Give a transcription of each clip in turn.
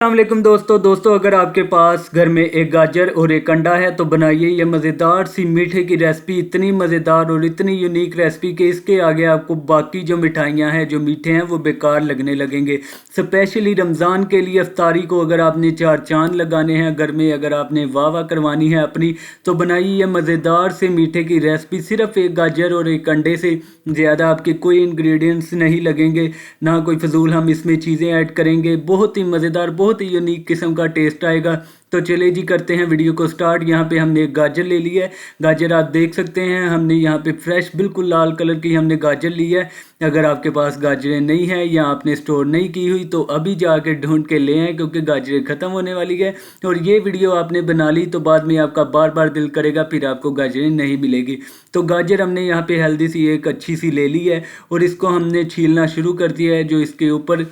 अस्सलामुअलैकुम दोस्तों अगर आपके पास घर में एक गाजर और एक अंडा है तो बनाइए ये मज़ेदार सी मीठे की रेसिपी। इतनी मज़ेदार और इतनी यूनिक रेसिपी कि इसके आगे आपको बाकी जो मिठाइयाँ हैं जो मीठे हैं वो बेकार लगने लगेंगे। स्पेशली रमज़ान के लिए इफ्तारी को अगर आपने चार चांद लगाने हैं घर में, अगर आपने वाह वाह करवानी है अपनी, तो बनाइए ये मज़ेदार से मीठे की रेसिपी। सिर्फ एक गाजर और एक अंडे से ज़्यादा आपके कोई इंग्रेडिएंट्स नहीं लगेंगे, ना कोई फजूल हम इसमें चीज़ें ऐड करेंगे। बहुत ही मज़ेदार, बहुत ही यूनिक किस्म का टेस्ट आएगा। तो चलिए जी करते हैं वीडियो को स्टार्ट। यहाँ पे हमने एक गाजर ले लिया है। गाजर आप देख सकते हैं हमने यहाँ पे फ्रेश बिल्कुल लाल कलर की हमने गाजर ली है। अगर आपके पास गाजरें नहीं है या आपने स्टोर नहीं की हुई तो अभी जाके ढूंढ के ले आएँ, क्योंकि गाजरें ख़त्म होने वाली है। और ये वीडियो आपने बना ली तो बाद में आपका बार बार दिल करेगा, फिर आपको गाजरें नहीं मिलेगी। तो गाजर हमने यहाँ पे हेल्दी सी एक अच्छी सी ले ली है और इसको हमने छीलना शुरू कर दिया है। जो इसके ऊपर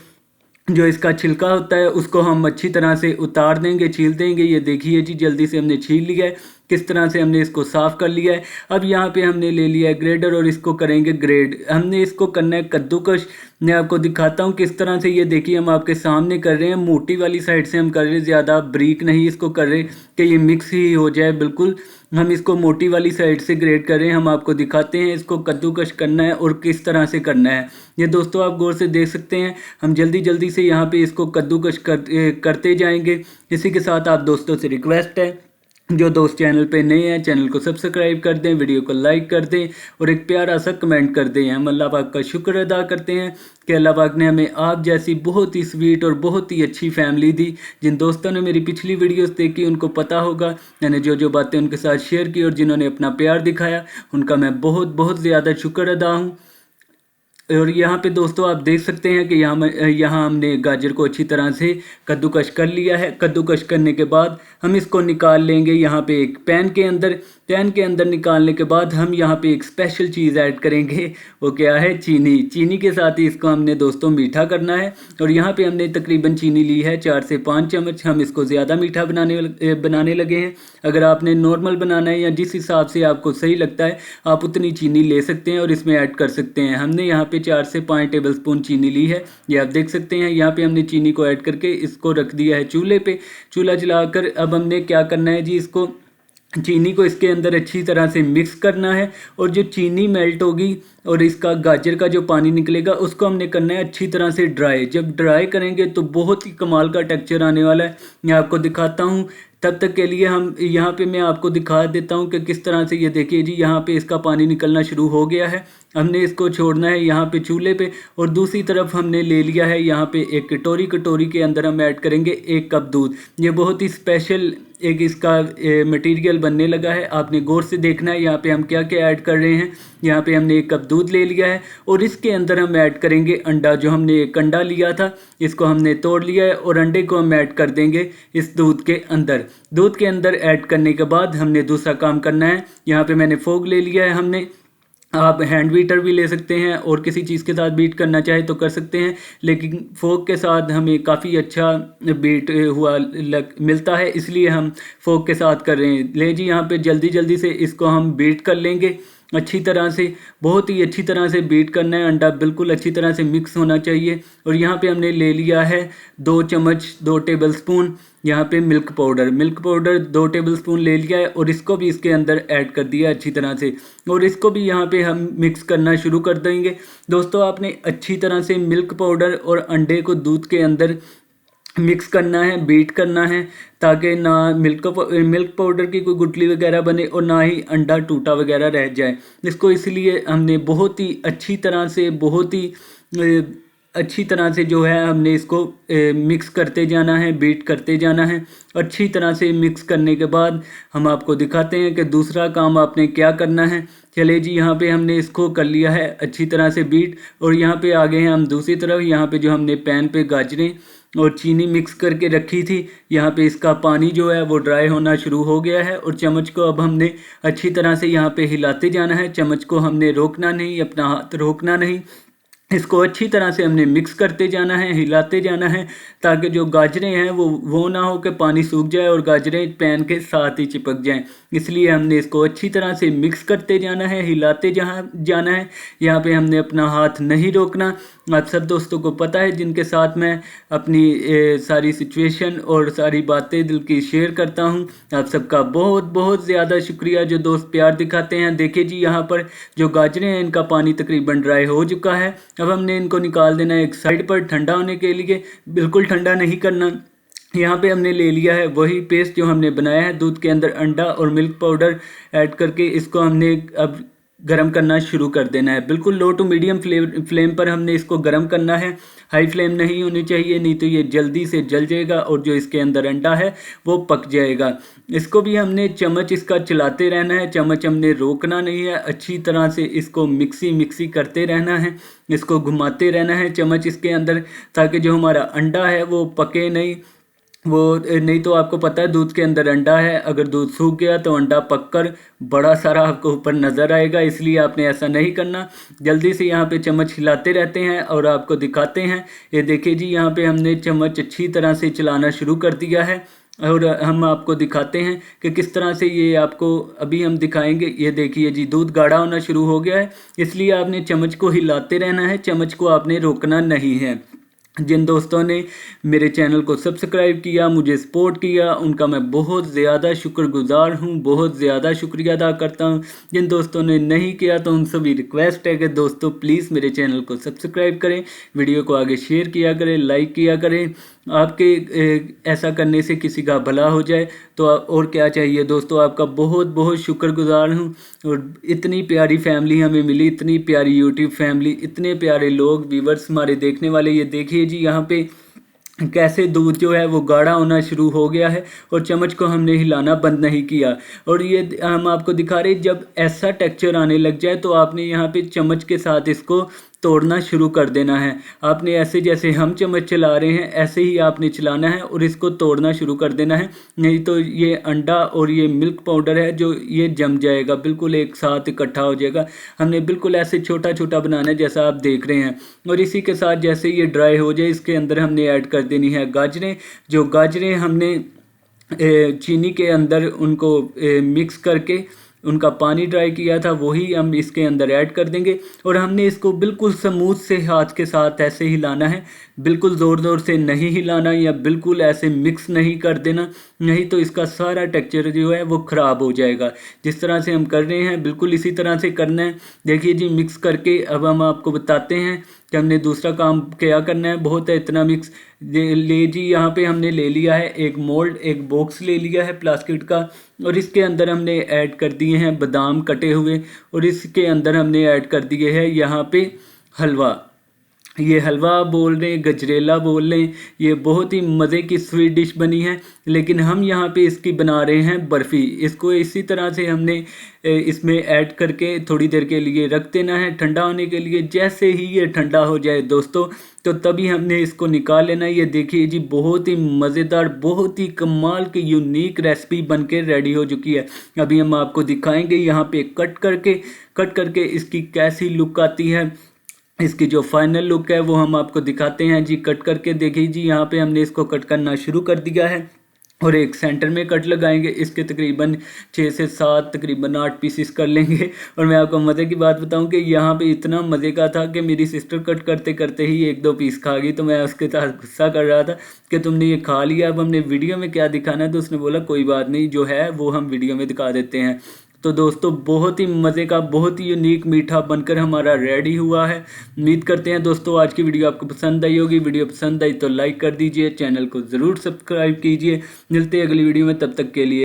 जो इसका छिलका होता है उसको हम अच्छी तरह से उतार देंगे, छील देंगे। ये देखिए जी जल्दी से हमने छील लिया है, किस तरह से हमने इसको साफ़ कर लिया है। अब यहाँ पे हमने ले लिया है ग्रेडर और इसको करेंगे ग्रेड। हमने इसको करना है कद्दूकश। मैं आपको दिखाता हूँ किस तरह से। ये देखिए हम आपके सामने कर रहे हैं, मोटी वाली साइड से हम कर रहे हैं, ज़्यादा ब्रीक नहीं इसको कर रहे कि ये मिक्स ही हो जाए बिल्कुल। हम इसको मोटी वाली साइड से ग्रेड कर रहे हैं। हम आपको दिखाते हैं इसको कद्दूकश करना है और किस तरह से करना है। ये दोस्तों आप गौर से देख सकते हैं, हम जल्दी जल्दी से यहाँ पे इसको कद्दूकश करते जाएंगे। इसी के साथ आप दोस्तों से रिक्वेस्ट है, जो दोस्त चैनल पे नए हैं चैनल को सब्सक्राइब कर दें, वीडियो को लाइक कर दें और एक प्यारा सा कमेंट कर दें। हम अल्लाह पाक का शुक्र अदा करते हैं कि अल्लाह पाक ने हमें आप जैसी बहुत ही स्वीट और बहुत ही अच्छी फैमिली दी। जिन दोस्तों ने मेरी पिछली वीडियोस देखी उनको पता होगा मैंने जो जो बातें उनके साथ शेयर की और जिन्होंने अपना प्यार दिखाया उनका मैं बहुत बहुत ज़्यादा शुक्र अदा हूँ। और यहाँ पे दोस्तों आप देख सकते हैं कि यहाँ हमने गाजर को अच्छी तरह से कद्दूकश कर लिया है। कद्दूकश करने के बाद हम इसको निकाल लेंगे यहाँ पे एक पैन के अंदर। पैन के अंदर निकालने के बाद हम यहाँ पे एक स्पेशल चीज़ ऐड करेंगे, वो क्या है, चीनी। चीनी के साथ ही इसको हमने दोस्तों मीठा करना है। और यहाँ पे हमने तकरीबन चीनी ली है 4 से 5 चम्मच। हम इसको ज़्यादा मीठा बनाने लगे हैं। अगर आपने नॉर्मल बनाना है या जिस हिसाब से आपको सही लगता है आप उतनी चीनी ले सकते हैं और इसमें ऐड कर सकते हैं। हमने यहाँ पे 4 से 5 टेबल स्पून चीनी ली है, ये आप देख सकते हैं। यहाँ पे हमने चीनी को ऐड करके इसको रख दिया है चूल्हे पे। चूल्हा जलाकर अब हमने क्या करना है जी, इसको चीनी को इसके अंदर अच्छी तरह से मिक्स करना है। और जो चीनी मेल्ट होगी और इसका गाजर का जो पानी निकलेगा उसको हमने करना है अच्छी तरह से ड्राई। जब ड्राई करेंगे तो बहुत ही कमाल का टेक्सचर आने वाला है। मैं आपको दिखाता हूँ, तब तक के लिए हम यहाँ पे मैं आपको दिखा देता हूँ कि किस तरह से। ये देखिए जी यहाँ पे इसका पानी निकलना शुरू हो गया है। हमने इसको छोड़ना है यहाँ पे चूल्हे पे। और दूसरी तरफ हमने ले लिया है यहाँ पे एक कटोरी के अंदर हम ऐड करेंगे 1 कप दूध। ये बहुत ही स्पेशल एक इसका मटेरियल बनने लगा है, आपने गौर से देखना है यहाँ पे हम क्या क्या ऐड कर रहे हैं। यहाँ पे हमने 1 कप दूध ले लिया है और इसके अंदर हम ऐड करेंगे अंडा। जो हमने एक अंडा लिया था इसको हमने तोड़ लिया है और अंडे को हम ऐड कर देंगे इस दूध के अंदर। दूध के अंदर ऐड करने के बाद हमने दूसरा काम करना है। यहाँ पे मैंने फोग ले लिया है हमने, आप हैंड बीटर भी ले सकते हैं और किसी चीज़ के साथ बीट करना चाहे तो कर सकते हैं, लेकिन फोक के साथ हमें काफ़ी अच्छा बीट हुआ मिलता है, इसलिए हम फोक के साथ कर रहे हैं। ले जी यहाँ पे जल्दी जल्दी से इसको हम बीट कर लेंगे अच्छी तरह से, बहुत ही अच्छी तरह से बीट करना है। अंडा बिल्कुल अच्छी तरह से मिक्स होना चाहिए। और यहाँ पे हमने ले लिया है 2 चम्मच 2 टेबल स्पून यहाँ पे मिल्क पाउडर 2 टेबल स्पून ले लिया है और इसको भी इसके अंदर ऐड कर दिया अच्छी तरह से। और इसको भी यहाँ पे हम मिक्स करना शुरू कर देंगे। दोस्तों आपने अच्छी तरह से मिल्क पाउडर और अंडे को दूध के अंदर मिक्स करना है, बीट करना है, ताकि ना मिल्क पाउडर की कोई गुठली वगैरह बने और ना ही अंडा टूटा वगैरह रह जाए। इसको इसलिए हमने बहुत ही अच्छी तरह से अच्छी तरह से जो है हमने इसको मिक्स करते जाना है, बीट करते जाना है। अच्छी तरह से मिक्स करने के बाद हम आपको दिखाते हैं कि दूसरा काम आपने क्या करना है। चले जी यहाँ पे हमने इसको कर लिया है अच्छी तरह से बीट और यहाँ पे आ गए हैं हम दूसरी तरफ। यहाँ पे जो हमने पैन पे गाजरें और चीनी मिक्स करके रखी थी, यहाँ पे इसका पानी जो है वो ड्राई होना शुरू हो गया है। और चम्मच को अब हमने अच्छी तरह से यहाँ पे हिलाते जाना है। चम्मच को हमने रोकना नहीं, अपना हाथ रोकना नहीं। इसको अच्छी तरह से हमने मिक्स करते जाना है, हिलाते जाना है, ताकि जो गाजरें हैं वो ना हो कि पानी सूख जाए और गाजरें पैन के साथ ही चिपक जाएं। इसलिए हमने इसको अच्छी तरह से मिक्स करते जाना है, हिलाते जाना है। यहाँ पे हमने अपना हाथ नहीं रोकना। आप सब दोस्तों को पता है जिनके साथ मैं अपनी सारी सिचुएशन और सारी बातें दिल की शेयर करता हूँ। आप सबका बहुत बहुत ज़्यादा शुक्रिया जो दोस्त प्यार दिखाते हैं। देखिए जी, यहाँ पर जो गाजरें हैं इनका पानी तकरीबन ड्राई हो चुका है। अब हमने इनको निकाल देना है एक साइड पर ठंडा होने के लिए। बिल्कुल ठंडा नहीं करना। यहाँ पे हमने ले लिया है वही पेस्ट जो हमने बनाया है। दूध के अंदर अंडा और मिल्क पाउडर ऐड करके इसको हमने अब गरम करना शुरू कर देना है। बिल्कुल लो टू मीडियम फ्लेम पर हमने इसको गरम करना है। हाई फ्लेम नहीं होनी चाहिए, नहीं तो ये जल्दी से जल जाएगा और जो इसके अंदर अंडा है वो पक जाएगा। इसको भी हमने चम्मच इसका चलाते रहना है, चम्मच हमने रोकना नहीं है। अच्छी तरह से इसको मिक्सी करते रहना है, इसको घुमाते रहना है चम्मच इसके अंदर, ताकि जो हमारा अंडा है वो पके नहीं। वो नहीं तो आपको पता है दूध के अंदर अंडा है, अगर दूध सूख गया तो अंडा पककर बड़ा सारा आपको ऊपर नज़र आएगा। इसलिए आपने ऐसा नहीं करना। जल्दी से यहाँ पे चम्मच हिलाते रहते हैं और आपको दिखाते हैं। ये देखिए जी, यहाँ पे हमने चम्मच अच्छी तरह से चलाना शुरू कर दिया है और हम आपको दिखाते हैं कि किस तरह से ये आपको अभी हम दिखाएंगे। ये देखिए जी, दूध गाढ़ा होना शुरू हो गया है। इसलिए आपने चम्मच को हिलाते रहना है, चम्मच को आपने रोकना नहीं है। जिन दोस्तों ने मेरे चैनल को सब्सक्राइब किया, मुझे सपोर्ट किया, उनका मैं बहुत ज़्यादा शुक्रगुजार हूँ, बहुत ज़्यादा शुक्रिया अदा करता हूँ। जिन दोस्तों ने नहीं किया तो उन सभी रिक्वेस्ट है कि दोस्तों प्लीज़ मेरे चैनल को सब्सक्राइब करें, वीडियो को आगे शेयर किया करें, लाइक किया करें। आपके ऐसा करने से किसी का भला हो जाए तो और क्या चाहिए दोस्तों। आपका बहुत बहुत शुक्रगुजार हूँ। और इतनी प्यारी फैमिली हमें मिली, इतनी प्यारी यूट्यूब फैमिली, इतने प्यारे लोग व्यूवर्स हमारे देखने वाले। ये देखिए जी, यहाँ पे कैसे दूध जो है वो गाढ़ा होना शुरू हो गया है और चम्मच को हमने हिलाना बंद नहीं किया। और ये हम आपको दिखा रहे, जब ऐसा टेक्सचर आने लग जाए तो आपने यहाँ पे चम्मच के साथ इसको तोड़ना शुरू कर देना है। आपने ऐसे जैसे हम चम्मच चला रहे हैं ऐसे ही आपने चलाना है और इसको तोड़ना शुरू कर देना है, नहीं तो ये अंडा और ये मिल्क पाउडर है जो ये जम जाएगा, बिल्कुल एक साथ इकट्ठा हो जाएगा। हमने बिल्कुल ऐसे छोटा छोटा बनाना है जैसा आप देख रहे हैं। और इसी के साथ जैसे ये ड्राई हो जाए इसके अंदर हमने ऐड कर देनी है गाजरें। जो गाजरें हमने चीनी के अंदर उनको मिक्स करके उनका पानी ड्राई किया था वही हम इसके अंदर ऐड कर देंगे। और हमने इसको बिल्कुल स्मूथ से हाथ के साथ ऐसे हिलाना है, बिल्कुल ज़ोर ज़ोर से नहीं हिलाना या बिल्कुल ऐसे मिक्स नहीं कर देना, नहीं तो इसका सारा टेक्सचर जो है वो ख़राब हो जाएगा। जिस तरह से हम कर रहे हैं बिल्कुल इसी तरह से करना है। देखिए जी, मिक्स करके अब हम आपको बताते हैं कि हमने दूसरा काम क्या करना है। बहुत है इतना मिक्स ले जी। यहाँ पे हमने ले लिया है एक मोल्ड, एक बॉक्स ले लिया है प्लास्टिक का और इसके अंदर हमने ऐड कर दिए हैं बादाम कटे हुए और इसके अंदर हमने ऐड कर दिए हैं यहाँ पे हलवा। ये हलवा बोल रहे, गजरेला बोल रहे, ये बहुत ही मज़े की स्वीट डिश बनी है। लेकिन हम यहाँ पे इसकी बना रहे हैं बर्फ़ी। इसको इसी तरह से हमने इसमें ऐड करके थोड़ी देर के लिए रख देना है ठंडा होने के लिए। जैसे ही ये ठंडा हो जाए दोस्तों तो तभी हमने इसको निकाल लेना है। ये देखिए जी, बहुत ही मज़ेदार, बहुत ही कमाल की यूनिक रेसिपी बनके रेडी हो चुकी है। अभी हम आपको दिखाएंगे यहाँ पे कट करके इसकी कैसी लुक आती है। इसकी जो फाइनल लुक है वो हम आपको दिखाते हैं जी। कट करके देखिए जी, यहाँ पे हमने इसको कट करना शुरू कर दिया है और एक सेंटर में कट लगाएंगे। इसके तकरीबन 6 से 7 तकरीबन 8 पीसेस कर लेंगे। और मैं आपको मज़े की बात बताऊं कि यहाँ पे इतना मज़े का था कि मेरी सिस्टर कट करते करते ही 1-2 पीस खा गई। तो मैं उसके साथ गुस्सा कर रहा था कि तुमने ये खा लिया, अब हमने वीडियो में क्या दिखाना है। तो उसने बोला कोई बात नहीं, जो है वो हम वीडियो में दिखा देते हैं। तो दोस्तों बहुत ही मज़े का, बहुत ही यूनिक मीठा बनकर हमारा रेडी हुआ है। उम्मीद करते हैं दोस्तों आज की वीडियो आपको पसंद आई होगी। वीडियो पसंद आई तो लाइक कर दीजिए, चैनल को ज़रूर सब्सक्राइब कीजिए। मिलते हैं अगली वीडियो में, तब तक के लिए।